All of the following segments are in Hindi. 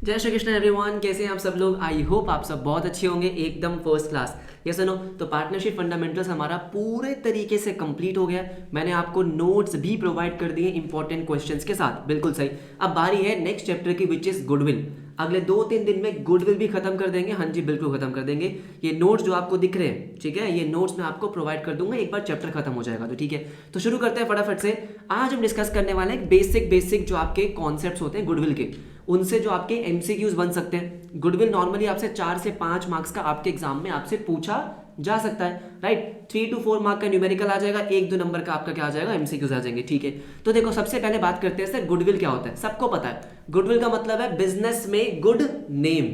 जय श्री कृष्ण एवरीवन, कैसे हैं आप सब लोग। आई होप आप सब बहुत अच्छे होंगे, एकदम फर्स्ट क्लास। ये सुनो, तो पार्टनरशिप फंडामेंटल्स हमारा पूरे तरीके से कंप्लीट हो गया। मैंने आपको नोट्स भी प्रोवाइड कर दिए इंपॉर्टेंट क्वेश्चंस के साथ, बिल्कुल सही। अब बारी है नेक्स्ट चैप्टर की, विच इज गुडविल। अगले 2-3 दिन में गुडविल भी खत्म कर देंगे। हाँ जी, बिल्कुल खत्म कर देंगे। ये नोट्स जो आपको दिख रहे हैं, ठीक है, ये नोट्स मैं आपको प्रोवाइड कर दूंगा एक बार चैप्टर खत्म हो जाएगा तो, ठीक है। तो शुरू करते हैं फटाफट से। आज हम डिस्कस करने वाले हैं बेसिक जो आपके कॉन्सेप्ट्स होते हैं गुडविल के, उनसे जो आपके एमसीक्यूज बन सकते हैं। गुडविल नॉर्मली आपसे 4 से 5 मार्क्स का आपके एग्जाम में आपसे पूछा जा सकता है, राइट। 3 to 4 मार्क का न्यूमेरिकल आ जाएगा, 1-2 नंबर का आपका क्या आ जाएगा, एमसीक्यूज आ जाएंगे, ठीक है। तो देखो, सबसे पहले बात करते हैं सर, गुडविल क्या होता है। सबको पता है गुडविल का मतलब है बिजनेस में गुड नेम,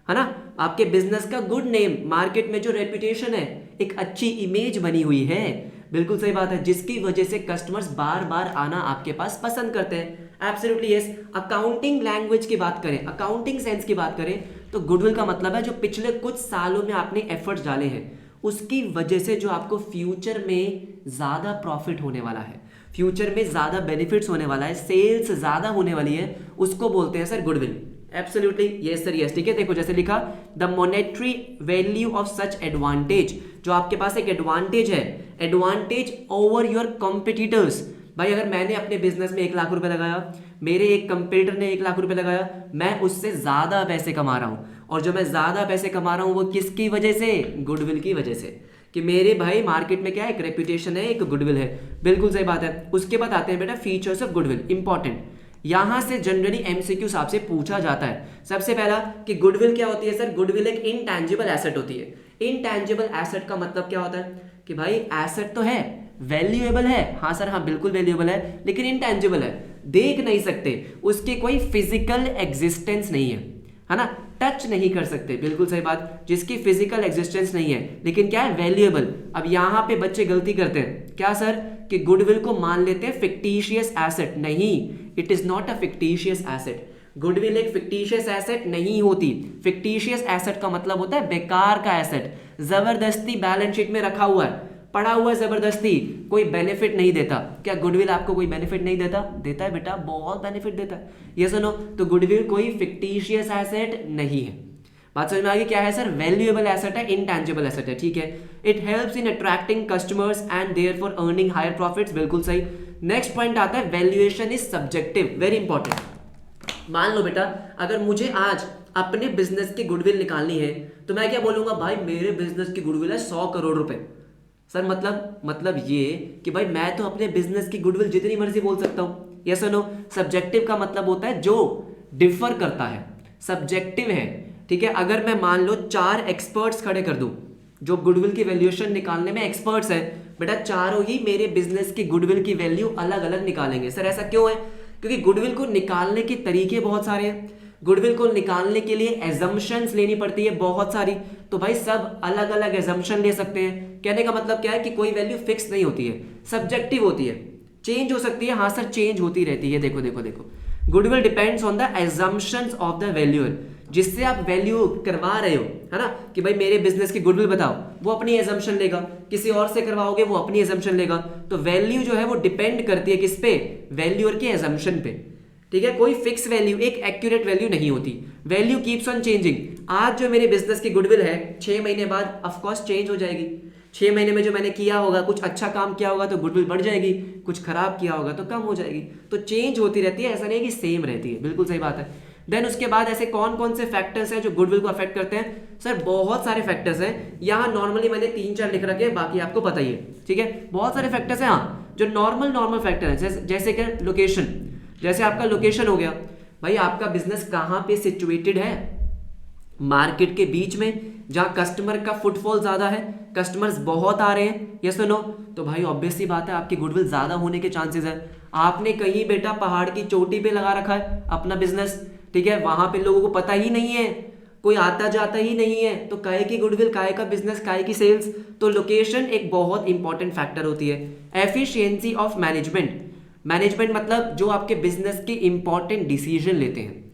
है ना। आपके बिजनेस का गुड नेम, मार्केट में जो रेपुटेशन है, एक अच्छी इमेज बनी हुई है, बिल्कुल सही बात है, जिसकी वजह से कस्टमर्स बार बार आना आपके पास पसंद करते हैं। Absolutely yes. अकाउंटिंग लैंग्वेज की बात करें, अकाउंटिंग सेंस की बात करें, तो गुडविल का मतलब है जो पिछले कुछ सालों में आपने एफर्ट्स डाले हैं, उसकी वजह से जो आपको फ्यूचर में ज्यादा प्रॉफिट होने वाला है, फ्यूचर में ज्यादा बेनिफिट्स होने वाला है, सेल्स ज्यादा होने वाली है, उसको बोलते हैं sir goodwill. Absolutely yes sir, yes, ठीक है। देखो जैसे लिखा, the monetary value of such advantage, जो आपके पास एक एडवांटेज है, एडवांटेज ओवर योर कॉम्पिटिटर्स। भाई अगर मैंने अपने बिजनेस में 1 लाख रुपए लगाया, मेरे एक कंपटीटर ने 1 लाख रुपए लगाया, मैं उससे ज्यादा पैसे कमा रहा हूं, और जो मैं ज्यादा पैसे कमा रहा हूं वो किसकी वजह से, गुडविल की वजह से, कि मेरे भाई मार्केट में क्या है, एक रेपुटेशन है, एक गुडविल है, बिल्कुल सही बात है। उसके बाद आते हैं बेटा फीचर्स ऑफ गुडविल, इंपॉर्टेंट। यहां से जनरली एमसीक्यू आपसे पूछा जाता है। सबसे पहला कि गुडविल क्या होती है सर, गुडविल एक इनटैंजिबल एसेट होती है। इनटैंजिबल एसेट का मतलब क्या होता है कि भाई एसेट तो है, वैल्यूएबल है, हाँ सर हाँ बिल्कुल वैल्यूएबल है, लेकिन इनटैंजिबल है, देख नहीं सकते, उसके कोई फिजिकल एग्जिस्टेंस नहीं है ना, टच नहीं कर सकते, बिल्कुल सही बात, जिसकी फिजिकल एग्जिस्टेंस नहीं है, लेकिन क्या है, वैल्यूएबल। अब यहां पे बच्चे गलती करते हैं क्या सर, कि गुडविल को मान लेते हैं फिक्टिशियस एसेट। नहीं, it is not a fictitious asset. Goodwill एक फिक्टिशियस एसेट नहीं होती। फिक्टिशियस एसेट का मतलब होता है बेकार का एसेट, जबरदस्ती बैलेंस शीट में रखा हुआ है, पड़ा हुआ है जबरदस्ती, कोई बेनिफिट नहीं देता। क्या गुडविल आपको कोई बेनिफिट नहीं देता? देता है बेटा, बहुत बेनिफिट देता है, ये सुनो। तो गुडविल कोई फिक्टिशियस एसेट नहीं है। बात समझ में आ गई? क्या है सर, वैल्यूएबल एसेट है, इनटैंजिबल एसेट है, ठीक है। It helps in attracting customers and therefore earning higher profits, बिल्कुल सही। नेक्स्ट पॉइंट आता है, valuation is subjective, very important. मान लो बेटा, अगर मुझे आज अपने बिजनेस की गुडविल निकालनी है, तो मैं क्या बोलूंगा, भाई मेरे बिजनेस की गुडविल है 100 करोड़ रुपए। सर मतलब ये कि भाई मैं तो अपने बिजनेस की गुडविल जितनी मर्जी बोल सकता हूं, यस और नो। सब्जेक्टिव का मतलब होता है जो डिफर करता है, सब्जेक्टिव है, ठीक है। अगर मैं मान लो 4 एक्सपर्ट्स खड़े कर दूं जो गुडविल की वैल्यूएशन निकालने में एक्सपर्ट्स है, बेटा चारों ही मेरे बिजनेस की गुडविल की वैल्यू अलग अलग निकालेंगे। सर ऐसा क्यों है? क्योंकि गुडविल को निकालने के तरीके बहुत सारे हैं, गुडविल को निकालने के लिए एजम्पशंस लेनी पड़ती है बहुत सारी, तो भाई सब अलग अलग एजम्पशन ले सकते हैं। कहने का मतलब क्या है कि कोई वैल्यू फिक्स नहीं होती है, सब्जेक्टिव होती है, चेंज हो सकती है, हाँ सर चेंज होती रहती है। देखो देखो देखो, goodwill depends on the assumptions of the valuer, जिससे आप वैल्यू करवा रहे हो, है ना, कि भाई मेरे बिजनेस की गुडविल बताओ, वो अपनी एजम्पशन लेगा, किसी और से करवाओगे वो अपनी एजम्पशन लेगा। तो वैल्यू जो है वो डिपेंड करती है किस पे, वैल्यूअर के एजम्पशन पे, ठीक है। कोई फिक्स वैल्यू, एक एक्यूरेट वैल्यू नहीं होती, वैल्यू कीप्स ऑन चेंजिंग। आज जो मेरे बिजनेस की गुडविल है, 6 महीने बाद ऑफ कोर्स चेंज हो जाएगी। 6 महीने में जो मैंने किया होगा, कुछ अच्छा काम किया होगा तो गुडविल बढ़ जाएगी, कुछ खराब किया होगा तो कम हो जाएगी, तो चेंज होती रहती है, ऐसा नहीं कि सेम रहती है, बिल्कुल सही बात है। देन उसके बाद ऐसे कौन कौन से फैक्टर्स हैं जो गुडविल को अफेक्ट करते हैं? सर बहुत सारे फैक्टर्स हैं, यहाँ नॉर्मली मैंने 3-4 लिख रखे हैं, बाकी आपको पता ही है, ठीक है। बहुत सारे फैक्टर्स हैं हाँ, जो नॉर्मल फैक्टर है, जैसे कि लोकेशन, जैसे आपका लोकेशन हो गया, भाई आपका बिजनेस कहां पे सिचुएटेड है, मार्केट के बीच में जहां कस्टमर का फुटफॉल ज्यादा है, कस्टमर्स बहुत आ रहे हैं, यस और नो, तो भाई ऑब्वियस सी बात है आपकी गुडविल ज्यादा होने के चांसेस है। आपने कहीं बेटा पहाड़ की चोटी पे लगा रखा है अपना बिजनेस, ठीक है, वहां पे लोगों को पता ही नहीं है, कोई आता जाता ही नहीं है, तो काहे की गुडविल, काहे का बिजनेस, काहे की सेल्स। तो लोकेशन एक बहुत इंपॉर्टेंट फैक्टर होती है। एफिशिएंसी ऑफ मैनेजमेंट, मैनेजमेंट मतलब जो आपके बिजनेस के इंपॉर्टेंट डिसीजन लेते हैं,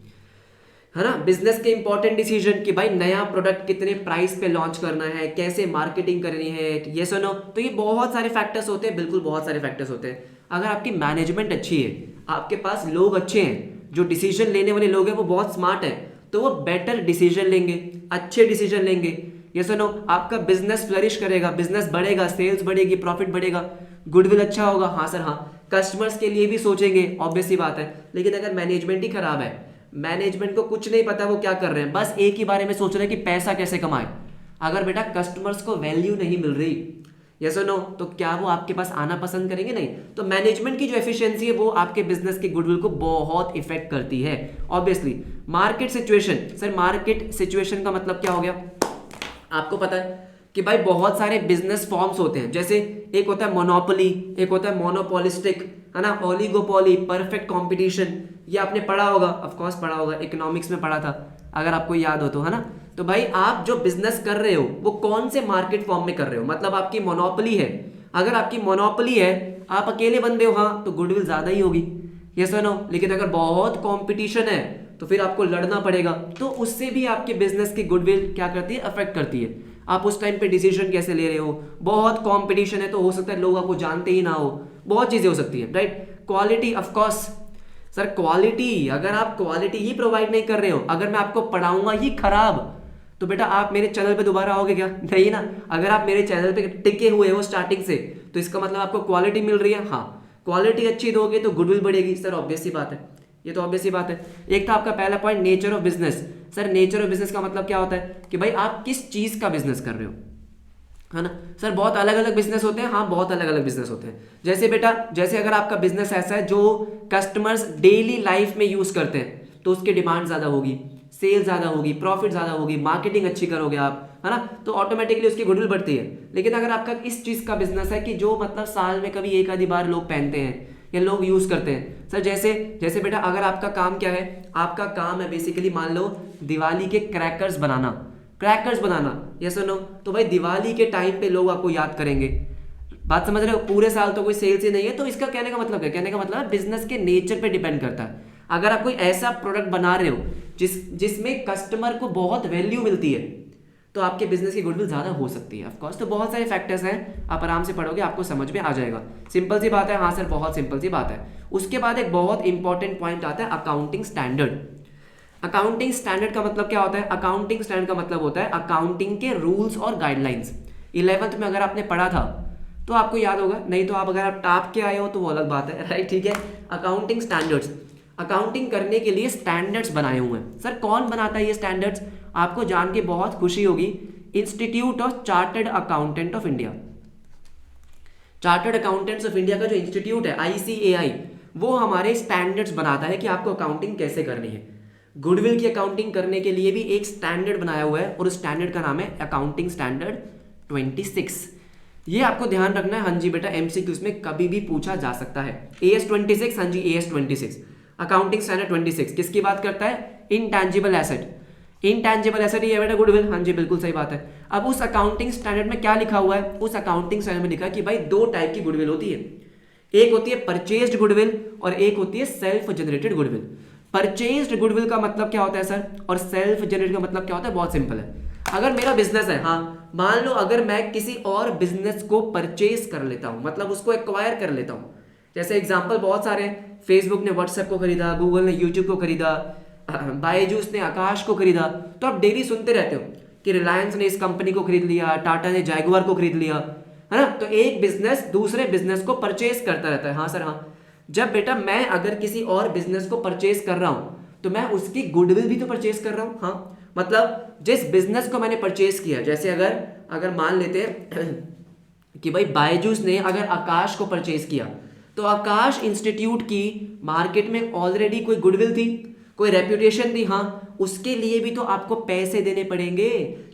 है ना, बिजनेस के इंपॉर्टेंट डिसीजन कि भाई नया प्रोडक्ट कितने प्राइस पे लॉन्च करना है, कैसे मार्केटिंग करनी है, ये सुनो, तो ये बहुत सारे फैक्टर्स होते हैं, बिल्कुल बहुत सारे फैक्टर्स होते हैं। अगर आपकी मैनेजमेंट अच्छी है, आपके पास लोग अच्छे हैं, जो डिसीजन लेने वाले लोग हैं वो बहुत स्मार्ट है, तो वो बेटर डिसीजन लेंगे, अच्छे डिसीजन लेंगे। ये सुनो, आपका बिजनेस फ्लरिश करेगा, बिजनेस बढ़ेगा, सेल्स बढ़ेगी, प्रॉफिट बढ़ेगा, गुडविल अच्छा होगा। हाँ सर हाँ, कस्टमर्स के लिए भी सोचेंगे, ऑब्वियस सी बात है। लेकिन अगर मैनेजमेंट ही खराब है, मैनेजमेंट को कुछ नहीं पता वो क्या कर रहे हैं, बस एक ही बारे में सोच रहे हैं कि पैसा कैसे कमाए, अगर बेटा कस्टमर्स को वैल्यू नहीं मिल रही, यस और नो, तो क्या वो आपके पास आना पसंद करेंगे? नहीं। तो मैनेजमेंट की जो एफिशिएंसी है वो आपके बिजनेस के गुडविल को बहुत इफेक्ट करती है obviously. Market situation, sir market situation का मतलब क्या हो गया? आपको पता है कि भाई बहुत सारे बिजनेस फॉर्म्स होते हैं, जैसे एक होता है मोनोपोली, एक होता है मोनोपोलिस्टिक, है ना, ओलिगोपोली, परफेक्ट कंपटीशन। ये आपने पढ़ा होगा, ऑफ कोर्स पढ़ा होगा, इकोनॉमिक्स में पढ़ा था अगर आपको याद हो तो, है ना। तो भाई आप जो बिजनेस कर रहे हो वो कौन से मार्केट फॉर्म में कर रहे हो, मतलब आपकी मोनोपोली है। अगर आपकी मोनोपोली है, आप अकेले बंदे हो, हाँ, तो गुडविल ज्यादा ही होगी, यस और नो। लेकिन अगर बहुत कंपटीशन है तो फिर आपको लड़ना पड़ेगा, तो उससे भी आपके बिजनेस की गुडविल क्या करती है, अफेक्ट करती है। आप उस टाइम पे डिसीजन कैसे ले रहे हो, बहुत कंपटीशन है तो हो सकता है लोग आपको जानते ही ना हो, बहुत चीजें हो सकती है, right. Quality, of course sir quality, अगर आप क्वालिटी ही प्रोवाइड नहीं कर रहे हो, अगर मैं आपको पढ़ाऊंगा ही खराब, तो बेटा आप मेरे चैनल पे दोबारा आओगे क्या? नहीं ना। अगर आप मेरे चैनल पे टिके हुए हो स्टार्टिंग से, तो इसका मतलब आपको क्वालिटी मिल रही है। हाँ, क्वालिटी अच्छी दोगे तो गुडविल बढ़ेगी, सर ऑब्वियस सी बात है, ये तो ऑब्वियस सी बात है। एक था आपका पहला point, nature of business. Sir nature of business का मतलब क्या होता है कि भाई आप किस चीज का बिजनेस कर रहे हो, है ना। सर बहुत अलग अलग बिजनेस होते हैं, हाँ बहुत अलग अलग बिजनेस होते हैं। जैसे बेटा, जैसे अगर आपका बिजनेस ऐसा है जो कस्टमर्स डेली लाइफ में यूज करते हैं, तो उसकी डिमांड ज्यादा होगी, सेल ज्यादा होगी, प्रॉफिट ज्यादा होगी, मार्केटिंग अच्छी करोगे आप, है ना, तो ऑटोमेटिकली उसकी गुडविल बढ़ती है। लेकिन अगर आपका इस चीज का बिजनेस है कि जो मतलब साल में कभी एक आधी बार लोग पहनते हैं या लोग यूज करते हैं, सर जैसे जैसे बेटा अगर आपका काम क्या है, आपका काम है बेसिकली मान लो दिवाली के क्रैकर्स बनाना, क्रैकर्स बनाना, यस और नो, तो भाई दिवाली के टाइम पे लोग आपको याद करेंगे। बात समझ रहे हो? पूरे साल तो कोई सेल्स ही नहीं है, तो इसका कहने का मतलब क्या, कहने का मतलब है बिजनेस के नेचर पे डिपेंड करता है। अगर आप कोई ऐसा प्रोडक्ट बना रहे हो जिसमें कस्टमर को बहुत वैल्यू मिलती है, तो आपके बिजनेस की गुडविल ज्यादा हो सकती है, ऑफ कोर्स। तो बहुत सारे फैक्टर्स हैं, आप आराम से पढ़ोगे आपको समझ में आ जाएगा। सिंपल सी बात है, हाँ सर बहुत सिंपल सी बात है। उसके बाद एक बहुत इंपॉर्टेंट पॉइंट आता है अकाउंटिंग स्टैंडर्ड। अकाउंटिंग स्टैंडर्ड का मतलब क्या होता है? अकाउंटिंग स्टैंडर्ड का मतलब होता है अकाउंटिंग के रूल्स और गाइडलाइंस। 11th में अगर आपने पढ़ा था तो आपको याद होगा, नहीं तो आप अगर आप टाप के आए हो तो वो अलग बात है, राइट, ठीक है। अकाउंटिंग स्टैंडर्ड्स, अकाउंटिंग करने के लिए स्टैंडर्ड्स बनाए हुए हैं। सर कौन बनाता है ये स्टैंडर्ड्स? आपको जान के बहुत खुशी होगी, institute of chartered accountant of India. Chartered accountants of India का जो इंस्टीट्यूट है ICAI, वो हमारे स्टैंडर्ड्स बनाता है कि आपको अकाउंटिंग कैसे करनी है। गुडविल की अकाउंटिंग करने के लिए भी एक स्टैंडर्ड बनाया हुआ है और उस स्टैंडर्ड का नाम है अकाउंटिंग स्टैंडर्ड 26। ये आपको ध्यान रखना है, हाँ जी बेटा, MCQs में कभी भी पूछा जा सकता है। AS 26, हाँ जी AS 26, अकाउंटिंग स्टैंडर्ड 26 किसकी बात करता है? Intangible asset. इनटैंजिबल एसेट ही है बेटा गुडविल, हाँ जी बिल्कुल सही बात है। अब उस अकाउंटिंग स्टैंडर्ड में क्या लिखा हुआ है? उस अकाउंटिंग स्टैंडर्ड में लिखा है कि भाई दो टाइप की गुडविल होती है, एक होती है परचेज्ड गुडविल और एक होती है self generated goodwill. Purchased goodwill का मतलब क्या होता है सर, और सेल्फ जनरेटेड का मतलब क्या होता है? बहुत सिंपल है। अगर मेरा बिजनेस है, हाँ मान लो अगर मैं किसी और बिजनेस को परचेज कर लेता हूं, मतलब उसको एक्वायर कर लेता हूं, जैसे एग्जांपल बहुत सारे हैं, फेसबुक ने व्हाट्सएप को खरीदा, गूगल ने यूट्यूब को खरीदा, बायजूस ने आकाश को खरीदा, तो आप डेली सुनते रहते हो कि रिलायंस ने इस कंपनी को खरीद लिया, टाटा ने जैगुआर को खरीद लिया, है ना। तो एक बिजनेस दूसरे बिजनेस को परचेज करता रहता है, हाँ सर हाँ। जब बेटा मैं अगर किसी और बिजनेस को परचेज कर रहा हूं, तो मैं उसकी गुडविल भी तो परचेज कर रहा हूं, हाँ। मतलब जिस बिजनेस को मैंने परचेज किया, जैसे अगर मान लेते हैं कि भाई बायजूस ने अगर आकाश को परचेज किया, तो आकाश इंस्टीट्यूट की मार्केट में ऑलरेडी कोई गुडविल थी, कोई रेप्यूटेशन थी, हाँ, उसके लिए भी तो आपको पैसे देने पड़ेंगे।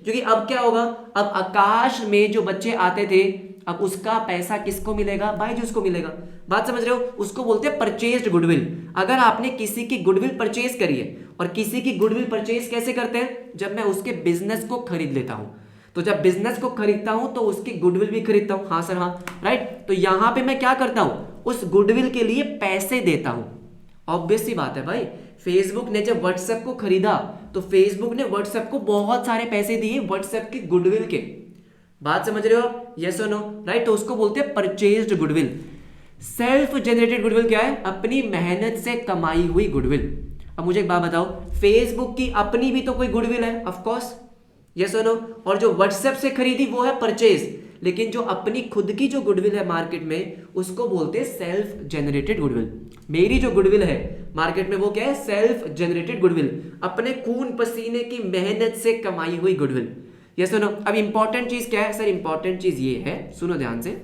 क्योंकि अब क्या होगा, अब आकाश में जो बच्चे आते थे, अब उसका पैसा किसको मिलेगा? बायजूस को मिलेगा। बात समझ रहे हो? उसको बोलते हैं परचेज्ड गुडविल। अगर आपने किसी की गुडविल परचेज करी है, और किसी की गुडविल परचेज कैसे करते हैं? जब मैं उसके बिजनेस को खरीद लेता हूं। तो जब बिजनेस को खरीदता हूं तो उसकी गुडविल भी खरीदता हूं, हाँ सर हाँ, राइट। तो यहां पे मैं क्या करता हूं? उस गुडविल के लिए पैसे देता हूं। ऑब्वियस सी बात है भाई, फेसबुक ने जब व्हाट्सएप को खरीदा, तो फेसबुक ने व्हाट्सएप को बहुत सारे पैसे दिए व्हाट्सएप की गुडविल के। बात समझ रहे हो आप? यस और नो, राइट। तो उसको बोलते हैं purchased goodwill. Self generated goodwill क्या है? अपनी मेहनत से कमाई हुई गुडविल। अब मुझे एक बात बताओ, फेसबुक की अपनी भी तो कोई गुडविल है, ऑफ कोर्स, यस और नो। और जो व्हाट्सएप से खरीदी वो है परचेज, लेकिन जो अपनी खुद की जो गुडविल है मार्केट में उसको बोलते हैं सेल्फ जनरेटेड गुडविल। मेरी जो गुडविल है मार्केट में वो क्या है? सेल्फ जनरेटेड गुडविल, अपने खून पसीने की मेहनत से कमाई हुई गुडविल, यस और नो। अब इंपॉर्टेंट चीज क्या है सर? इंपॉर्टेंट चीज ये है, सुनो ध्यान से,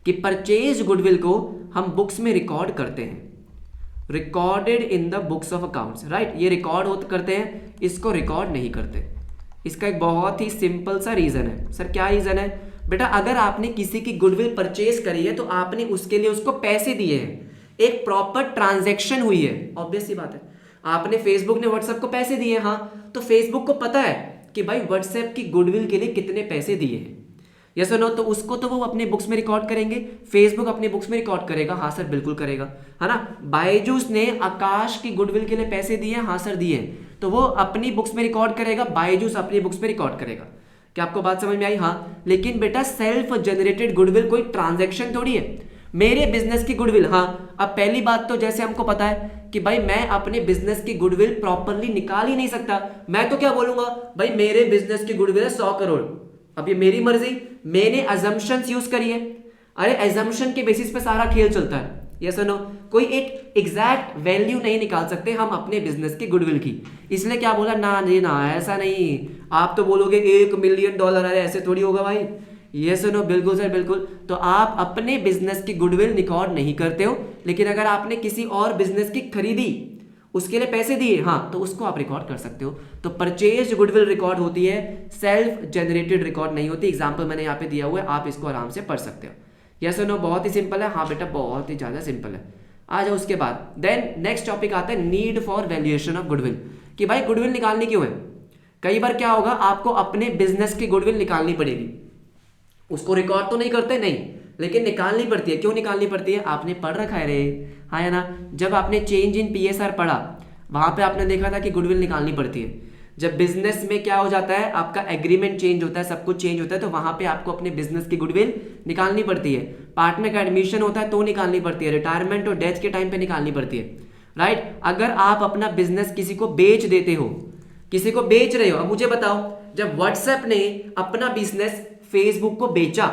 कि परचेज गुडविल को हम बुक्स में रिकॉर्ड करते हैं, recorded in the books of accounts, right. ये रिकॉर्ड करते हैं, इसको रिकॉर्ड नहीं करते। इसका एक बहुत ही सिंपल सा रीजन है। सर क्या रीजन है? बेटा अगर आपने किसी की गुडविल परचेज करी है तो आपने उसके लिए उसको पैसे दिए हैं, एक प्रॉपर ट्रांजैक्शन हुई है, ऑब्वियस सी बात है। आपने फेसबुक ने व्हाट्सएप को पैसे दिए, हाँ, तो फेसबुक को पता है कि भाई व्हाट्सएप की गुडविल के लिए कितने पैसे दिए हैं, यस और नो। तो उसको तो वो अपने बुक्स में रिकॉर्ड करेंगे, फेसबुक अपने बुक्स में रिकॉर्ड करेगा, हाँ सर बिल्कुल करेगा, है ना। बायजूस ने आकाश की गुडविल के लिए पैसे दिए, हाँ सर दिए, तो वो अपनी बुक्स में रिकॉर्ड करेगा, बायजूस अपनी बुक्स में रिकॉर्ड करेगा। क्या आपको बात समझ में आई? हाँ। लेकिन बेटा सेल्फ जनरेटेड गुडविल कोई ट्रांजैक्शन थोड़ी है। मेरे बिजनेस की गुडविल, हाँ, अब पहली बात तो जैसे हमको पता है कि भाई मैं अपने बिजनेस की गुडविल प्रॉपरली निकाल ही नहीं सकता। मैं तो क्या बोलूंगा, भाई मेरे बिजनेस की गुडविल है 100 करोड़। अब ये मेरी मर्जी, मैंने अजम्पशंस यूज करी है। अरे एजम्पशन के बेसिस पे सारा खेल चलता है, यस और नो। कोई एक एग्जैक्ट वैल्यू नहीं निकाल सकते हम अपने बिजनेस की गुडविल की। इसलिए क्या बोला, ना जी ना, ऐसा नहीं। आप तो बोलोगे $1 मिलियन, अरे ऐसे थोड़ी होगा भाई, यस और नो। बिल्कुल सर बिल्कुल। तो आप अपने बिजनेस की गुडविल रिकॉर्ड नहीं करते हो, लेकिन अगर आपने किसी और बिजनेस की खरीदी, उसके लिए पैसे दिए, हाँ, तो उसको आप रिकॉर्ड कर सकते हो। तो परचेज गुडविल रिकॉर्ड होती है, सेल्फ जनरेटेड रिकॉर्ड नहीं होती। एग्जांपल मैंने यहाँ पे दिया हुआ है, आप इसको आराम से पढ़ सकते हो, यस और नो। बहुत ही सिंपल है, हाँ बेटा बहुत ही ज्यादा सिंपल है। आ जाओ उसके बाद, देन नेक्स्ट टॉपिक आता है need for valuation of goodwill, कि भाई गुडविल निकालनी क्यों है। कई बार क्या होगा, आपको अपने बिजनेस की गुडविल निकालनी पड़ेगी, उसको रिकॉर्ड तो नहीं करते, नहीं, लेकिन निकालनी पड़ती है। क्यों निकालनी पड़ती है? आपने पढ़ रखा है रे, हाँ या ना। जब आपने चेंज इन पीएसआर पढ़ा, वहां पे आपने देखा था कि गुडविल निकालनी पड़ती है। जब बिजनेस में क्या हो जाता है, आपका एग्रीमेंट चेंज होता है, सब कुछ चेंज होता है, तो वहां पे आपको अपने बिजनेस की गुडविल निकालने पड़ती है। पार्टनर का एडमिशन होता है तो निकालनी पड़ती है, रिटायरमेंट और डेथ के टाइम पे निकालनी पड़ती है, राइट। अगर आप अपना बिजनेस किसी को बेच देते हो, किसी को बेच रहे हो, अब मुझे बताओ, जब व्हाट्सएप ने अपना बिजनेस फेसबुक को बेचा,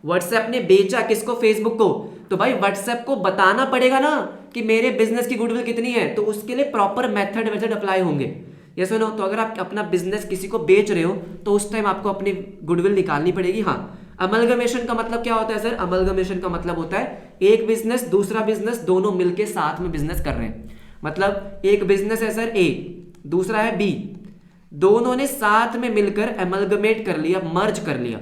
व्हाट्सएप ने बेचा किसको? फेसबुक को, तो भाई व्हाट्सएप को बताना पड़ेगा ना कि मेरे बिजनेस की गुडविल कितनी है, तो उसके लिए प्रॉपर मेथड अप्लाई होंगे, यस और नो। तो अगर आप अपना बिजनेस किसी को बेच रहे हो तो उस टाइम आपको अपनी गुडविल निकालनी पड़ेगी, हाँ। अमलगमेशन का मतलब क्या होता है सर? अमलगमेशन का मतलब होता है एक बिजनेस दूसरा बिजनेस दोनों मिलके साथ में बिजनेस कर रहे हैं। मतलब एक बिजनेस है सर ए, दूसरा है बी, दोनों ने साथ में मिलकर अमलगमेट कर लिया, मर्ज कर लिया,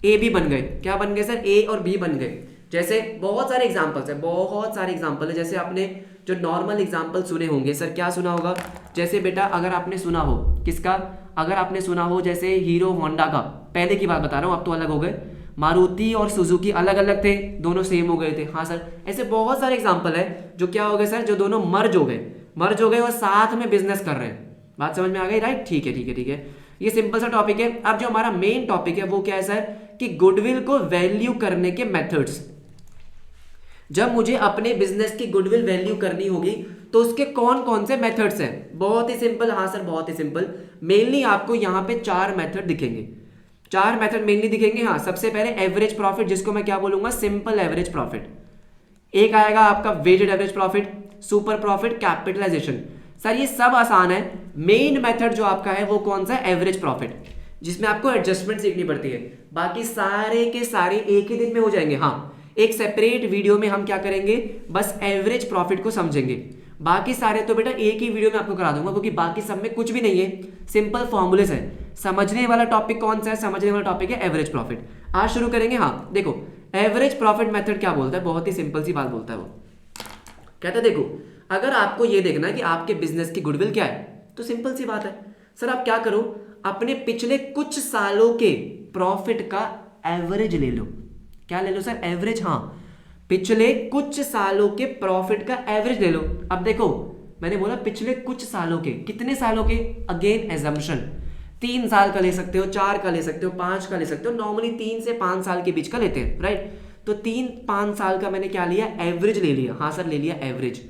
ए बी बन गए। क्या बन गए सर? ए और बी बन गए। जैसे बहुत सारे एग्जांपल्स है, बहुत सारे एग्जांपल है। जैसे आपने जो नॉर्मल एग्जांपल सुने होंगे सर, क्या सुना होगा? जैसे बेटा अगर आपने सुना हो किसका, अगर आपने सुना हो जैसे हीरो होंडा का, पहले की बात बता रहा हूं, अब तो अलग हो गए, मारुति और सुजुकी अलग अलग थे, दोनों सेम हो गए थे, हाँ सर। ऐसे बहुत सारे एग्जाम्पल है जो क्या हो गए सर, जो दोनों मर्ज हो गए और साथ में बिजनेस कर रहे हैं। बात समझ में आ गई, राइट? ठीक है ठीक है ठीक है, ये सिंपल सा टॉपिक है। अब जो हमारा मेन टॉपिक है वो क्या है सर, कि गुडविल को वैल्यू करने के मेथड्स। जब मुझे अपने बिजनेस की गुडविल वैल्यू करनी होगी तो उसके कौन कौन से मेथड्स हैं? बहुत ही सिंपल, हाँ सर बहुत ही सिंपल। मेनली आपको यहाँ पे 4 मेथड दिखेंगे, 4 मेथड मेनली दिखेंगे, हाँ। सबसे पहले एवरेज प्रॉफिट, जिसको मैं क्या बोलूंगा, सिंपल एवरेज प्रॉफिट। एक आएगा आपका weighted average profit, super profit, capitalisation. Sir ये सब आसान है। मेन मेथड जो आपका है वो कौन सा? एवरेज प्रॉफिट, जिसमें आपको एडजस्टमेंट सीखनी पड़ती है। बाकी सारे के सारे एक ही दिन में हो जाएंगे, हाँ। एक सेपरेट वीडियो में हम क्या करेंगे, बस एवरेज प्रॉफिट को समझेंगे। बाकी सारे तो बेटा एक ही वीडियो में आपको करा दूंगा, क्योंकि बाकी सब में कुछ भी नहीं है, सिंपल फॉर्मूलेस है। समझने वाला टॉपिक कौन सा है? समझने वाला टॉपिक है एवरेज प्रॉफिट। आज शुरू करेंगे, हाँ। देखो एवरेज प्रॉफिट मेथड क्या बोलता है, बहुत ही सिंपल सी बात बोलता है वो। कहता है देखो, अगर आपको ये देखना है कि आपके बिजनेस की गुडविल क्या है, तो सिंपल सी बात है सर, आप क्या करो, अपने पिछले कुछ सालों के प्रॉफिट का एवरेज ले लो। क्या ले लो सर? एवरेज, हाँ। पिछले कुछ सालों के प्रॉफिट का एवरेज ले लो। अब देखो मैंने बोला पिछले कुछ सालों के, कितने सालों के? अगेन एजम्पशन, 3 साल का ले सकते हो, 4 का ले सकते हो, 5 का ले सकते हो। नॉर्मली 3 से 5 साल के बीच का लेते हैं, राइट। तो 3-5 साल का मैंने क्या लिया? एवरेज ले लिया, हाँ सर ले लिया एवरेज,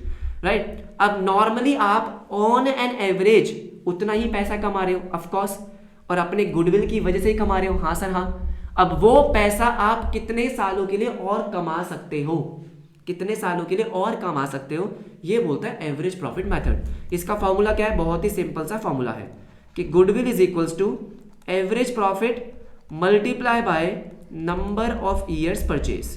राइट। अब नॉर्मली आप ऑन एन एवरेज उतना ही पैसा कमा रहे हो ऑफ कोर्स, और अपने गुडविल की वजह से ही कमा रहे हो, हाँ सर हाँ। अब वो पैसा आप कितने सालों के लिए और कमा सकते हो, कितने सालों के लिए और कमा सकते हो, ये बोलता है एवरेज प्रॉफिट मेथड। इसका फॉर्मूला क्या है, बहुत ही सिंपल सा फॉर्मूला है कि goodwill is equals to average profit multiply by number of years purchase.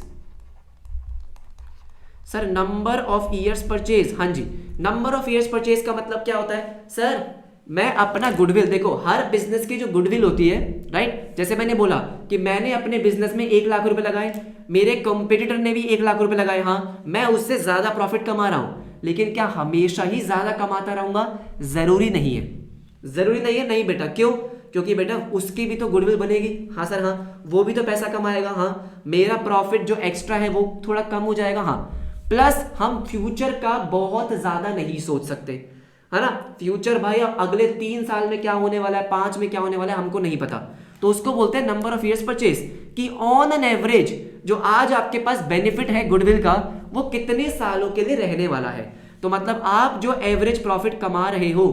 Sir number of years purchase, हाँ जी, नंबर ऑफ ईयर्स परचेज का मतलब क्या होता है सर, मैं अपना गुडविल, देखो हर बिजनेस की जो गुडविल होती है, राइट, जैसे मैंने बोला कि मैंने अपने बिजनेस में 1 लाख रुपए लगाए, मेरे कंपटीटर ने भी 1 लाख रुपए लगाए, हाँ मैं उससे ज्यादा प्रॉफिट कमा रहा हूं, लेकिन क्या हमेशा ही ज्यादा कमाता रहूंगा, जरूरी नहीं है, जरूरी नहीं है, नहीं बेटा, क्यों, क्योंकि बेटा उसकी भी तो गुडविल बनेगी, हाँ सर हाँ, वो भी तो पैसा कमाएगा, हाँ मेरा प्रॉफिट जो एक्स्ट्रा है वो थोड़ा कम हो जाएगा, हाँ, प्लस हम फ्यूचर का बहुत ज्यादा नहीं सोच सकते, है ना, फ्यूचर भाई अब अगले 3 साल में क्या होने वाला है, 5 में क्या होने वाला है, हमको नहीं पता, तो उसको बोलते हैं नंबर ऑफ ईयर्स परचेज, कि ऑन एन एवरेज जो आज आपके पास बेनिफिट है गुडविल का, वो कितने सालों के लिए रहने वाला है। तो मतलब आप जो एवरेज प्रॉफिट कमा रहे हो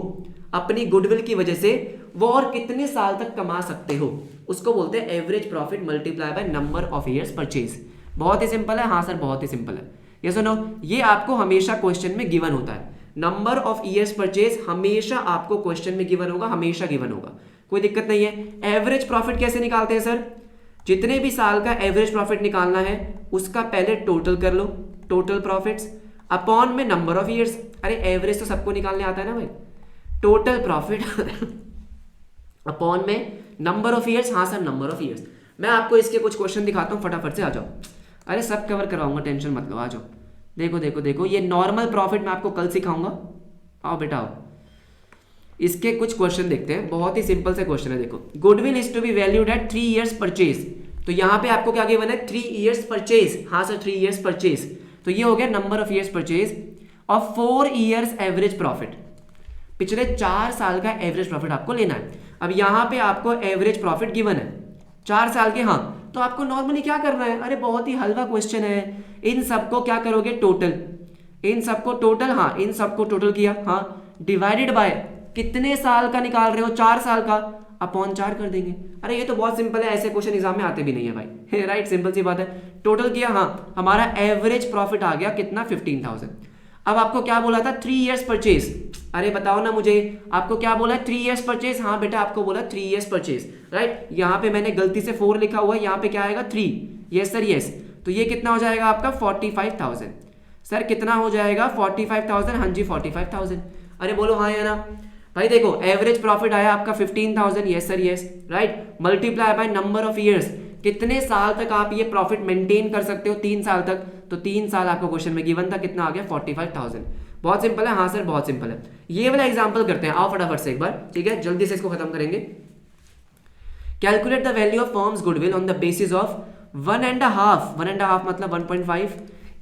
अपनी गुडविल की वजह से, वो और कितने साल तक कमा सकते हो, उसको बोलते हैं average profit multiply by number of years purchase. बहुत ही सिंपल है, हाँ सर बहुत ही सिंपल है, ये सुनो, ये आपको हमेशा क्वेश्चन में गिवन होता है, नंबर ऑफ ईयर्स परचेज हमेशा आपको क्वेश्चन में गिवन होगा, हमेशा गिवन होगा, कोई दिक्कत नहीं है। एवरेज प्रॉफिट कैसे निकालते हैं सर, जितने भी साल का एवरेज प्रॉफिट निकालना है उसका पहले टोटल कर लो, टोटल प्रॉफिट्स अपॉन में नंबर ऑफ ईयर्स, अरे एवरेज तो सबको निकालने आता है ना भाई, टोटल प्रॉफिट अपॉन में नंबर ऑफ ईयर्स, हाँ सर नंबर ऑफ ईयर्स। मैं आपको इसके कुछ क्वेश्चन दिखाता हूँ, फटाफट से आ जाओ, अरे सब कवर करवाऊंगा, टेंशन मत लो, आ जाओ, देखो देखो देखो, ये नॉर्मल प्रॉफिट मैं आपको कल सिखाऊंगा, आओ बेटा आओ, इसके कुछ क्वेश्चन देखते हैं, बहुत ही सिंपल से क्वेश्चन है, देखो goodwill is to be valued at 3 years purchase, तो यहाँ पे आपको क्या गिवन है 3 इयर्स परचेज, हाँ सर 3 इयर्स परचेज, तो ये हो गया number of years purchase of 4 years average profit, पिछले 4 साल का एवरेज प्रॉफिट आपको लेना है। अब यहाँ पे आपको एवरेज प्रॉफिट गिवन है 4 साल के, हाँ तो आपको नॉर्मली क्या करना है, अरे बहुत ही हल्का क्वेश्चन है, इन सबको क्या करोगे टोटल, इन सबको टोटल, हाँ इन सबको टोटल किया, हाँ डिवाइडेड बाय कितने साल का निकाल रहे हो, 4 साल का, अपॉन 4 कर देंगे। अरे ये तो बहुत सिंपल है, ऐसे क्वेश्चन एग्जाम में आते भी नहीं है भाई राइट, सिंपल सी बात है, टोटल किया, हाँ हमारा एवरेज प्रॉफिट आ गया कितना 15,000। अब आपको क्या बोला था 3 इयर्स परचेज, अरे बताओ ना मुझे, आपको क्या बोला 3 इयर्स परचेज, हाँ बेटा आपको बोला 3 इयर्स परचेज, राइट, यहाँ पे मैंने गलती से 4 लिखा हुआ है, यहाँ पे क्या आएगा 3, यस सर यस, तो ये कितना हो जाएगा आपका 45,000, सर कितना हो जाएगा 45,000, हाँ जी 45,000, अरे बोलो हाँ या ना भाई। देखो एवरेज प्रॉफिट आया आपका 15,000, yes sir yes, right, multiply by number of years, कितने साल तक आप ये प्रॉफिट मेंटेन कर सकते हो, 3 साल तक, तो 3 साल आपको क्वेश्चन में गिवन था, कितना आ गया 45,000। बहुत सिंपल है, हाँ सर बहुत सिंपल है। ये वाला एग्जांपल करते हैं, आओ फटाफट से एक बार, ठीक है जल्दी से इसको खत्म करेंगे। Calculate the value of firms goodwill on the basis of 1.5 मतलब 1.5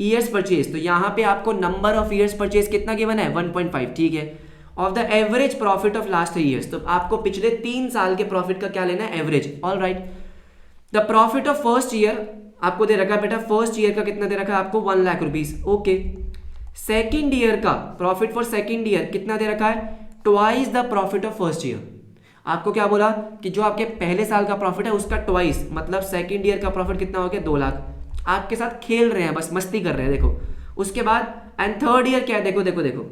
ईयर्स परचेज, तो यहाँ पे आपको नंबर ऑफ ईयर्स परचेज कितना गिवन है 1.5, ठीक है, of the average profit of last 3 years, तो आपको पिछले 3 साल के प्रॉफिट का क्या लेना है average, all right. The profit of first year आपको दे रखा है बेटा, फर्स्ट ईयर का कितना दे रखा है आपको 1 lakh rupees, okay. Second year का प्रॉफिट फॉर सेकेंड ईयर कितना दे रखा है, twice the profit of first year, आपको क्या बोला कि जो आपके पहले साल का प्रॉफिट है उसका ट्वाइस, मतलब सेकेंड ईयर का प्रॉफिट कितना हो गया 2 लाख, आपके साथ खेल रहे हैं बस मस्ती कर रहे हैं, देखो। उसके बाद एंड थर्ड ईयर क्या है, देखो देखो देखो,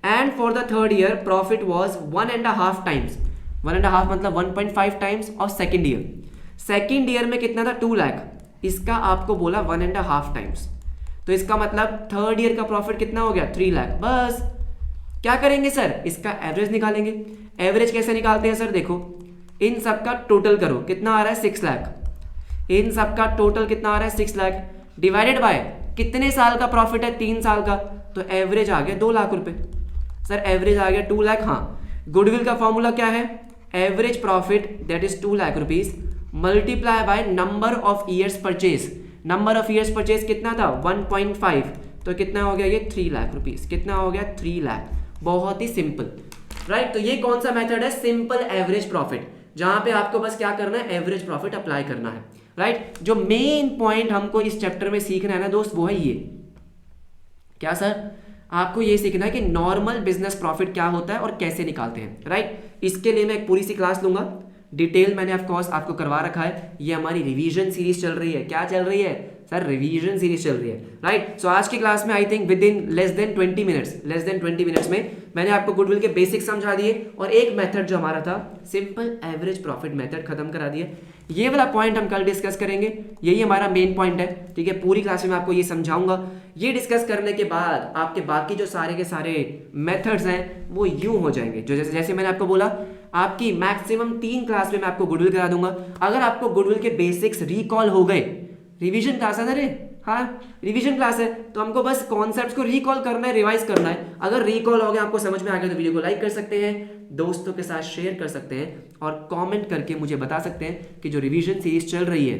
and for the third year profit was 1.5 times, 1.5 मतलब 1.5 times of second year, second year में कितना था 2 लाख, इसका आपको बोला 1.5 टाइम्स, तो इसका मतलब थर्ड ईयर का प्रॉफिट कितना हो गया 3 लाख। बस क्या करेंगे सर, इसका एवरेज निकालेंगे। एवरेज कैसे निकालते हैं सर, देखो इन सब का टोटल करो, कितना आ रहा है 6 लाख, इन सब का टोटल कितना आ रहा है 6 लाख, डिवाइडेड बाय कितने साल का प्रॉफिट है 3 साल का, तो एवरेज आ गया 2 लाख रुपए, सर एवरेज आ गया 2 लाख। हाँ गुडविल का फॉर्मूला क्या है, average profit that is 2 lakh rupees multiply by number of years purchase, number of years purchase कितना था 1.5, तो कितना हो गया ये 3 लाख रुपीज, कितना हो गया 3 लाख, बहुत ही सिंपल, राइट। तो ये कौन सा मेथड है, सिंपल एवरेज प्रॉफिट, जहां पे आपको बस क्या करना है एवरेज प्रॉफिट अप्लाई करना है, राइट। जो मेन पॉइंट हमको इस चैप्टर में सीखना है ना दोस्त, वो है ये, क्या सर, आपको ये सीखना है कि नॉर्मल बिजनेस प्रॉफिट क्या होता है और कैसे निकालते हैं, राइट। इसके लिए मैं एक पूरी सी क्लास लूंगा, डिटेल मैंने ऑफ कोर्स आपको करवा रखा है। ये हमारी रिवीजन सीरीज चल रही है। क्या चल रही है सर? रिवीजन सीरीज चल रही है, राइट। सो आज की क्लास में I think with in less than 20 minutes में मैंने आपको गुडविल के बेसिक समझा दिए और एक मेथड जो हमारा था सिंपल एवरेज प्रॉफिट मेथड खत्म करा दिया। ये वाला पॉइंट हम कल डिस्कस करेंगे, यही हमारा मेन पॉइंट है, ठीक है। पूरी क्लास में मैं आपको ये समझाऊंगा। ये डिस्कस करने के बाद आपके बाकी जो सारे के सारे मेथड्स हैं वो यूं हो जाएंगे, जो जैसे मैंने आपको बोला, आपकी मैक्सिमम 3 क्लास में मैं आपको गुडविल करा दूंगा। अगर आपको गुडविल के बेसिक्स रिकॉल हो गए, रिवीजन क्लास है ना रे, हाँ रिवीजन क्लास है, तो हमको बस कॉन्सेप्ट्स को रिकॉल करना है, रिवाइज करना है। अगर रिकॉल हो गया, आपको समझ में आ गया, तो वीडियो को लाइक कर सकते हैं, दोस्तों के साथ शेयर कर सकते हैं और कमेंट करके मुझे बता सकते हैं कि जो रिवीजन सीरीज चल रही है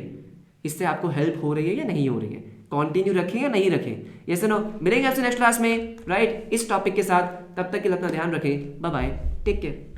इससे आपको हेल्प हो रही है या नहीं हो रही है, कंटिन्यू रखें या नहीं रखें। ये सुनो, मिलेंगे आपसे नेक्स्ट क्लास में, राइट, इस टॉपिक के साथ। तब तक के लिए अपना ध्यान रखें। Bye bye, take care.